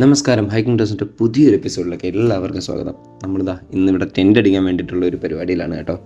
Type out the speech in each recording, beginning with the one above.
നമസ്കാരം, ഹൈക്കിംഗ് ഡോസിൻ്റെ പുതിയൊരു എപ്പിസോഡിലേക്ക് എല്ലാവർക്കും സ്വാഗതം. ഇന്നിവിടെ ടെൻ്റ് അടിക്കാൻ വേണ്ടിയിട്ടുള്ള ഒരു പരിപാടിയിലാണ് കേട്ടോ.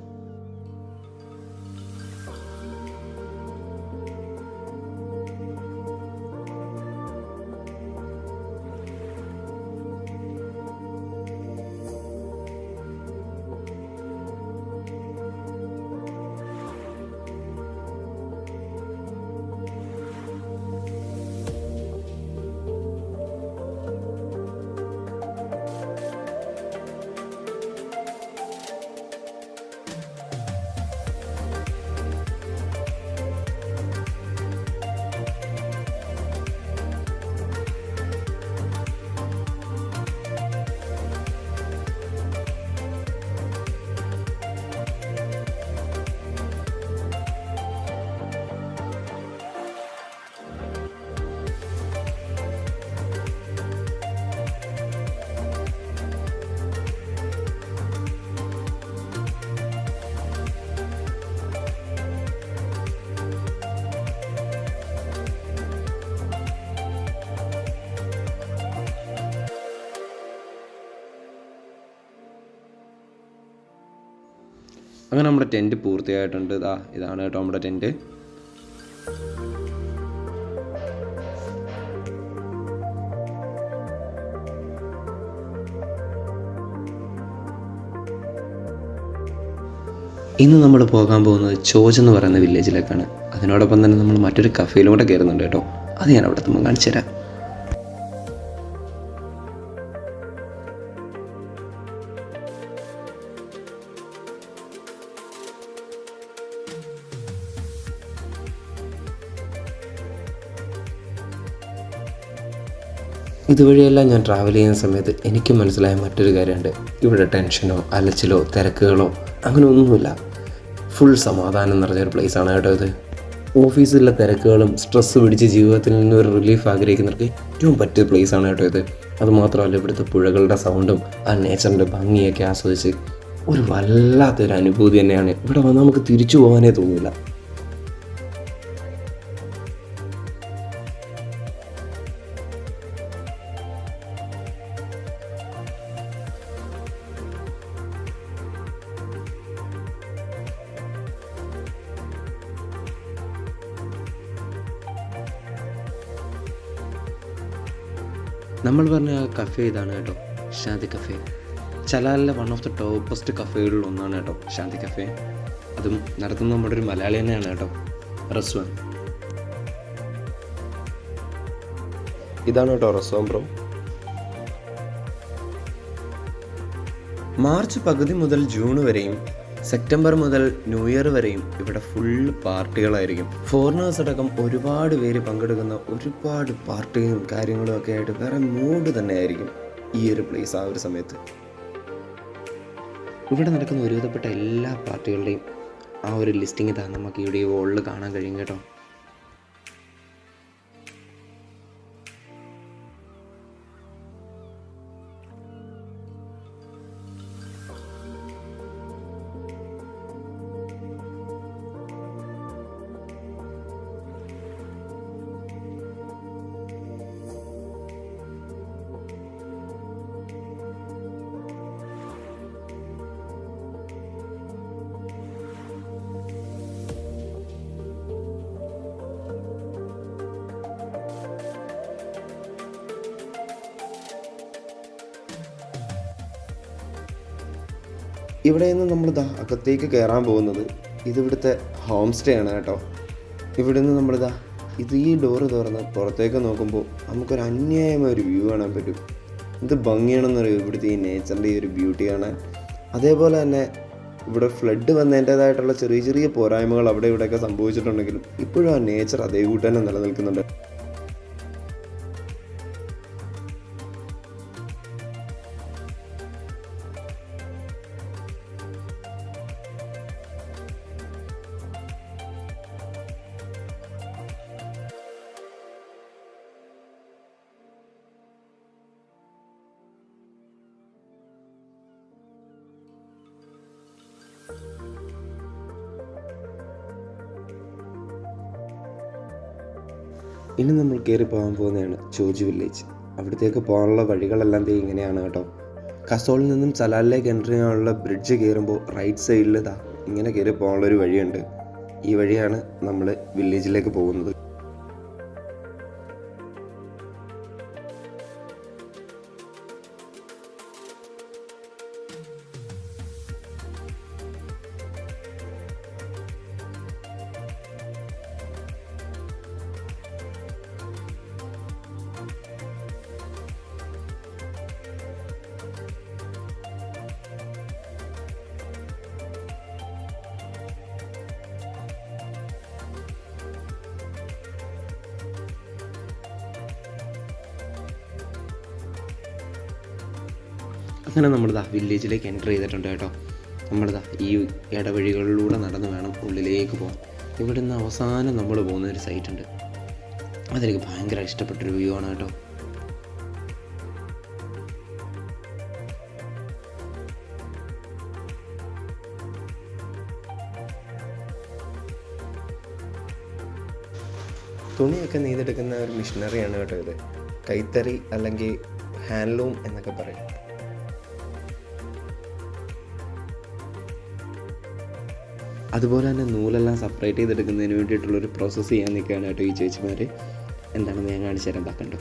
അങ്ങനെ നമ്മുടെ ടെൻറ്റ് പൂർത്തിയായിട്ടുണ്ട്. ഇതാണ് കേട്ടോ നമ്മുടെ ടെൻറ്റ്. ഇന്ന് നമ്മൾ പോകാൻ പോകുന്നത് ചോജ് എന്ന് പറയുന്ന വില്ലേജിലേക്കാണ്. അതിനോടൊപ്പം തന്നെ നമ്മൾ മറ്റൊരു കഫേയിലും കൂടെ കയറുന്നുണ്ട് കേട്ടോ. അത് ഞാൻ അവിടെ എത്തുമ്പോൾ കാണിച്ചു തരാം. ഇതുവഴിയെല്ലാം ഞാൻ ട്രാവൽ ചെയ്യുന്ന സമയത്ത് എനിക്ക് മനസ്സിലായ മറ്റൊരു കാര്യമുണ്ട്. ഇവിടെ ടെൻഷനോ അലച്ചിലോ തിരക്കുകളോ അങ്ങനെ ഒന്നുമില്ല. ഫുൾ സമാധാനം നിറഞ്ഞൊരു പ്ലേസാണ് കേട്ടോ ഇത്. ഓഫീസിലെ തിരക്കുകളും സ്ട്രെസ്സ് പിടിച്ച് ജീവിതത്തിൽ നിന്ന് ഒരു റിലീഫ് ആഗ്രഹിക്കുന്നവർക്ക് ഏറ്റവും പറ്റിയ പ്ലേസാണ് കേട്ടോ ഇത്. അതുമാത്രമല്ല, ഇവിടുത്തെ പുഴകളുടെ സൗണ്ടും ആ നേച്ചറിൻ്റെ ഭംഗിയൊക്കെ ആസ്വദിച്ച് ഒരു വല്ലാത്തൊരു അനുഭൂതി തന്നെയാണ്. ഇവിടെ വന്ന് നമുക്ക് തിരിച്ചു പോകാനേ തോന്നില്ല. നമ്മൾ പറഞ്ഞ ആ കഫേ ഇതാണ് കേട്ടോ, ശാന്തി കഫേ. ചലാലിലെ വൺ ഓഫ് ദ ടോപ്പസ്റ്റ് കഫേകളിൽ ഒന്നാണ് കേട്ടോ ശാന്തി കഫേ. അതും നടത്തുന്നത് നമ്മുടെ ഒരു മലയാളി തന്നെയാണ് കേട്ടോ, റസ്വാൻ. ഇതാണ് കേട്ടോ റസ്വാൻ ബ്രോ. മാർച്ച് പകുതി മുതൽ ജൂൺ വരെയും സെപ്റ്റംബർ മുതൽ ന്യൂ ഇയർ വരെയും ഇവിടെ ഫുൾ പാർട്ടികളായിരിക്കും. ഫോറിനേഴ്സ് അടക്കം ഒരുപാട് പേര് പങ്കെടുക്കുന്ന ഒരുപാട് പാർട്ടിയും കാര്യങ്ങളും ഒക്കെ ആയിട്ട് വേറെ മൂഡ് തന്നെ ആയിരിക്കും ഈ ഒരു പ്ലേസ് ആ ഒരു സമയത്ത്. ഇവിടെ നടക്കുന്ന ഒരുവിധപ്പെട്ട എല്ലാ പാർട്ടികളുടെയും ആ ഒരു ലിസ്റ്റിംഗ് നമുക്ക് ഇവിടെ ഈ വോളിൽ കാണാൻ കഴിയും കേട്ടോ. ഇവിടെ നിന്ന് നമ്മൾ അകത്തേക്ക് കയറാൻ പോകുന്നത് ഇതിവിടുത്തെ ഹോം സ്റ്റേ ആണ് കേട്ടോ. ഇവിടെ നിന്ന് ഈ ഡോറ് തുറന്ന് പുറത്തേക്ക് നോക്കുമ്പോൾ നമുക്കൊരു അന്യായമായ ഒരു വ്യൂ കാണാൻ പറ്റും. എന്ത് ഭംഗിയാണെന്നറിയോ ഇവിടുത്തെ ഈ നേച്ചറിൻ്റെ ഈ ഒരു ബ്യൂട്ടി കാണാൻ. അതേപോലെ തന്നെ ഇവിടെ ഫ്ലഡ് വന്നതിൻ്റേതായിട്ടുള്ള ചെറിയ ചെറിയ പോരായ്മകൾ അവിടെ ഇവിടെയൊക്കെ സംഭവിച്ചിട്ടുണ്ടെങ്കിലും ഇപ്പോഴും ആ നേച്ചർ അതേ കൂട്ട് തന്നെ നിലനിൽക്കുന്നുണ്ട്. ഇനി നമ്മൾ കയറി പോകാൻ പോകുന്നതാണ് ചോജ് വില്ലേജ്. അവിടത്തേക്ക് പോകാനുള്ള വഴികളെല്ലാം ഇങ്ങനെയാണ് കേട്ടോ. കസോളിൽ നിന്നും സലാലിലേക്ക് എൻ്റർ ചെയ്യാനുള്ള ബ്രിഡ്ജ് കയറുമ്പോൾ റൈറ്റ് സൈഡിൽ ഇങ്ങനെ കയറി പോകാനുള്ളൊരു വഴിയുണ്ട്. ഈ വഴിയാണ് നമ്മൾ വില്ലേജിലേക്ക് പോകുന്നത്. അങ്ങനെ നമ്മളിതാ വില്ലേജിലേക്ക് എൻ്റർ ചെയ്തിട്ടുണ്ട് കേട്ടോ. നമ്മളിതാ ഈ ഇടവഴികളിലൂടെ നടന്ന് വേണം ഉള്ളിലേക്ക് പോകാൻ. ഇവിടെ നിന്ന് അവസാനം നമ്മൾ പോകുന്ന ഒരു സൈറ്റ് ഉണ്ട്. അതെനിക്ക് ഭയങ്കര ഇഷ്ടപ്പെട്ടൊരു വ്യൂ ആണ് കേട്ടോ. തുണിയൊക്കെ നെയ്തെടുക്കുന്ന ഒരു മിഷനറിയാണ് കേട്ടോ ഇത്. കൈത്തറി അല്ലെങ്കിൽ ഹാൻഡ്ലൂം എന്നൊക്കെ പറയും. അതുപോലെ തന്നെ നൂലെല്ലാം സെപ്പറേറ്റ് ചെയ്തെടുക്കുന്നതിന് വേണ്ടിയിട്ടുള്ളൊരു പ്രോസസ്സ് ചെയ്യാൻ നിൽക്കുകയാണ് കേട്ടോ ഈ ചേച്ചിമാർ. എന്താണെന്ന് ഞാൻ കാണിച്ചു തരാൻ കണ്ടു.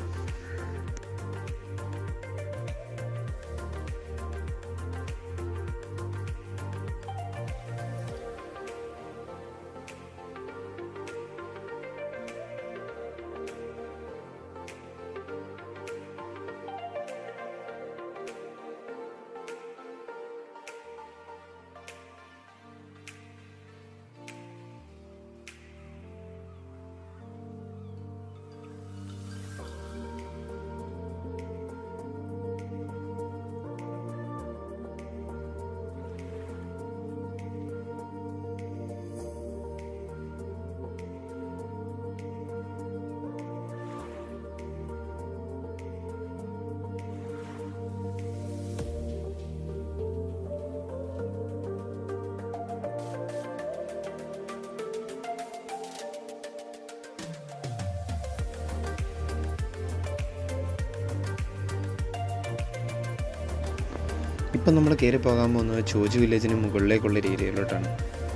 ഇപ്പം നമ്മൾ കയറി പോകാൻ പോകുന്നത് ചോജി വില്ലേജിന് മുകളിലേക്കുള്ള ഒരു ഏരിയയിലോട്ടാണ്.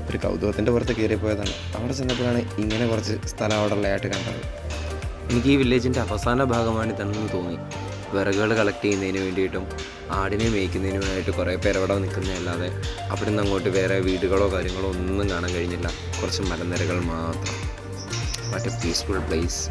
ഒരു കൗതുകത്തിൻ്റെ പുറത്ത് കയറി പോയതാണ്. അവിടെ ചെന്നപ്പോഴാണ് ഇങ്ങനെ കുറച്ച് സ്ഥലം അവിടെ ഉള്ളതായിട്ട് കണ്ടത്. എനിക്ക് ഈ വില്ലേജിൻ്റെ അവസാന ഭാഗമാണ് ഇതെന്ന് തോന്നി. വിറകുകൾ കളക്ട് ചെയ്യുന്നതിന് വേണ്ടിയിട്ടും ആടിനെ മേയ്ക്കുന്നതിനുമായിട്ട് കുറേ പേർ അവിടെ നിൽക്കുന്നതല്ലാതെ അവിടെ നിന്ന് അങ്ങോട്ട് വേറെ വീടുകളോ കാര്യങ്ങളോ ഒന്നും കാണാൻ കഴിഞ്ഞില്ല. കുറച്ച് മലനിരകൾ മാത്രം. What A peaceful place.